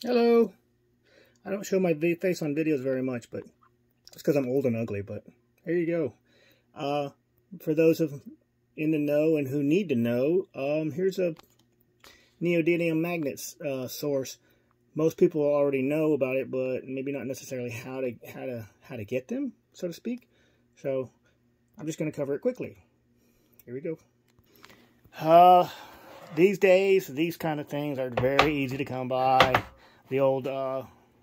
Hello. I don't show my face on videos very much, but it's because I'm old and ugly, but here you go. For those in the know and who need to know, here's a neodymium magnets source. Most people already know about it, but maybe not necessarily how to get them, so to speak. So I'm just going to cover it quickly. Here we go. These days, these kind of things are very easy to come by. The old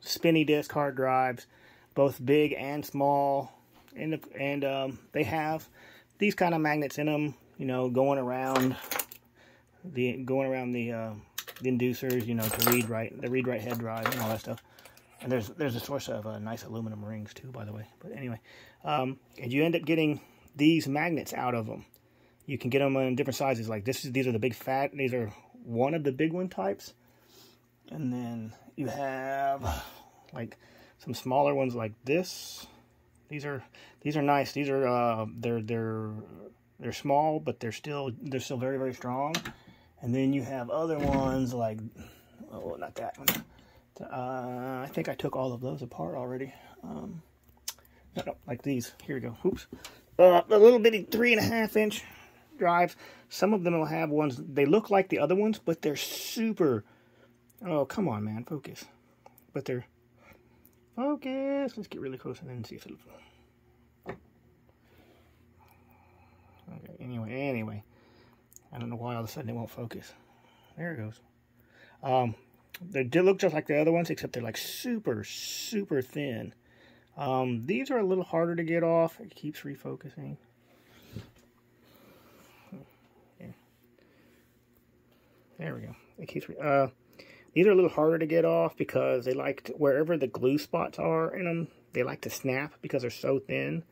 spinny disk hard drives, both big and small, and they have these kind of magnets in them. You know, going around the inducers. You know, to the read-write head drive and all that stuff. And there's a source of nice aluminum rings too, by the way. But anyway, and you end up getting these magnets out of them. You can get them in different sizes. Like these are the big fat. These are one of the big one types. And then you have like some smaller ones like this. These are nice. These are they're small, but they're still very, very strong. And then you have other ones like, oh, not that one. I think I took all of those apart already. No, like these. Here we go. Oops. The little bitty 3.5-inch drives. Some of them will have ones. They look like the other ones, but they're super. Oh, come on, man. Focus. But they're... Focus. Let's get really close and then see if it'll... Okay, anyway. I don't know why all of a sudden it won't focus. There it goes. They look just like the other ones, except they're like super, super thin. These are a little harder to get off. It keeps refocusing. Yeah. There we go. It keeps... These are a little harder to get off because they like to, wherever the glue spots are in them, they like to snap because they're so thin.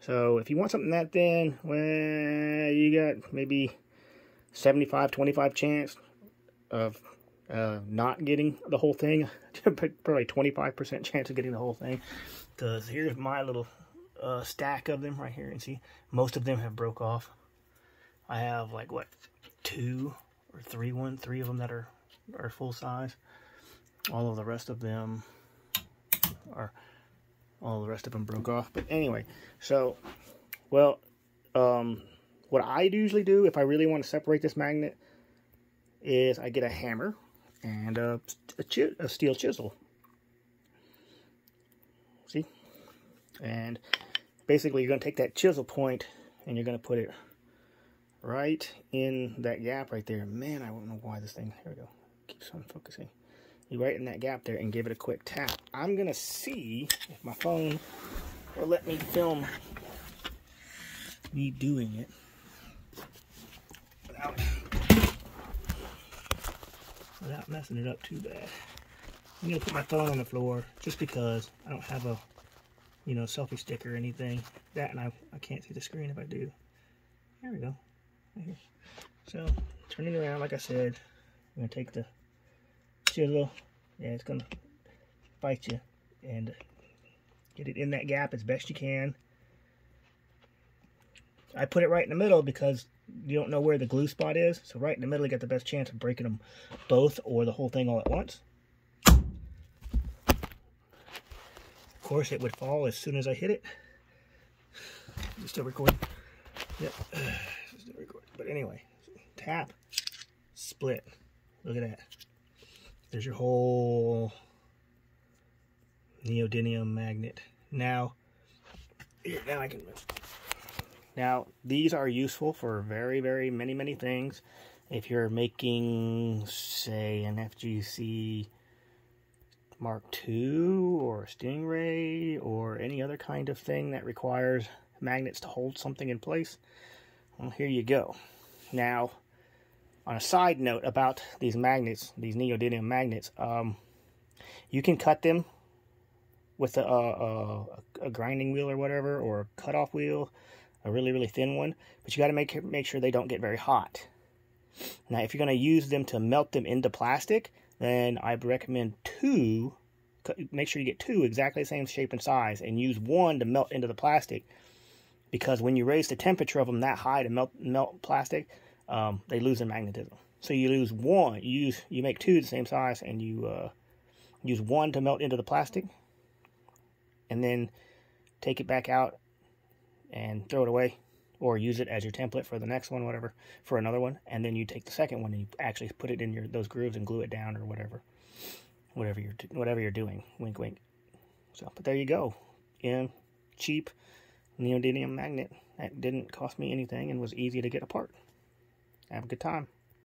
So if you want something that thin, well, you got maybe 75-25 chance of not getting the whole thing. Probably 25% chance of getting the whole thing. Because here's my little stack of them right here. And see, most of them have broke off. I have like, what, 2 or 3 of them that are full size. All of the rest of them broke off. But anyway, so, well, what I usually do if I really want to separate this magnet is I get a hammer and a steel chisel. See? And basically you're going to take that chisel point and you're going to put it right in that gap right there. Man, I don't know why this thing, here we go, keeps on focusing. You right in that gap there and give it a quick tap. I'm going to see if my phone will let me film me doing it without messing it up too bad. I'm going to put my phone on the floor just because I don't have a, you know, selfie stick or anything. That, and I can't see the screen if I do. There we go. Right here. So, turn it around like I said. I'm going to take the chisel. Yeah, it's going to bite you. And get it in that gap as best you can. I put it right in the middle because you don't know where the glue spot is. So right in the middle, you got the best chance of breaking them both or the whole thing all at once. Of course, it would fall as soon as I hit it. Is it still recording? Yep. Still recording. But anyway, tap, split. Look at that. There's your whole neodymium magnet. Now, here, now I can move. Now, these are useful for very, very many things. If you're making, say, an FGC Mark II or a Stingray or any other kind of thing that requires magnets to hold something in place, well, here you go. Now, on a side note about these magnets, these neodymium magnets, you can cut them with a grinding wheel or whatever, or a cutoff wheel, a really, really thin one, but you got to make sure they don't get very hot. Now, if you're going to use them to melt them into plastic, then I'd recommend 2. Make sure you get 2 exactly the same shape and size, and use 1 to melt into the plastic. Because when you raise the temperature of them that high to melt plastic, they lose their magnetism. So you lose 1. You make 2 the same size, and you use one to melt into the plastic, and then take it back out and throw it away, or use it as your template for the next one, whatever, for another one. And then you take the second one and you actually put it in those grooves and glue it down, or whatever you're doing. Wink, wink. So, but there you go. Cheap neodymium magnet that didn't cost me anything and was easy to get apart. Have a good time.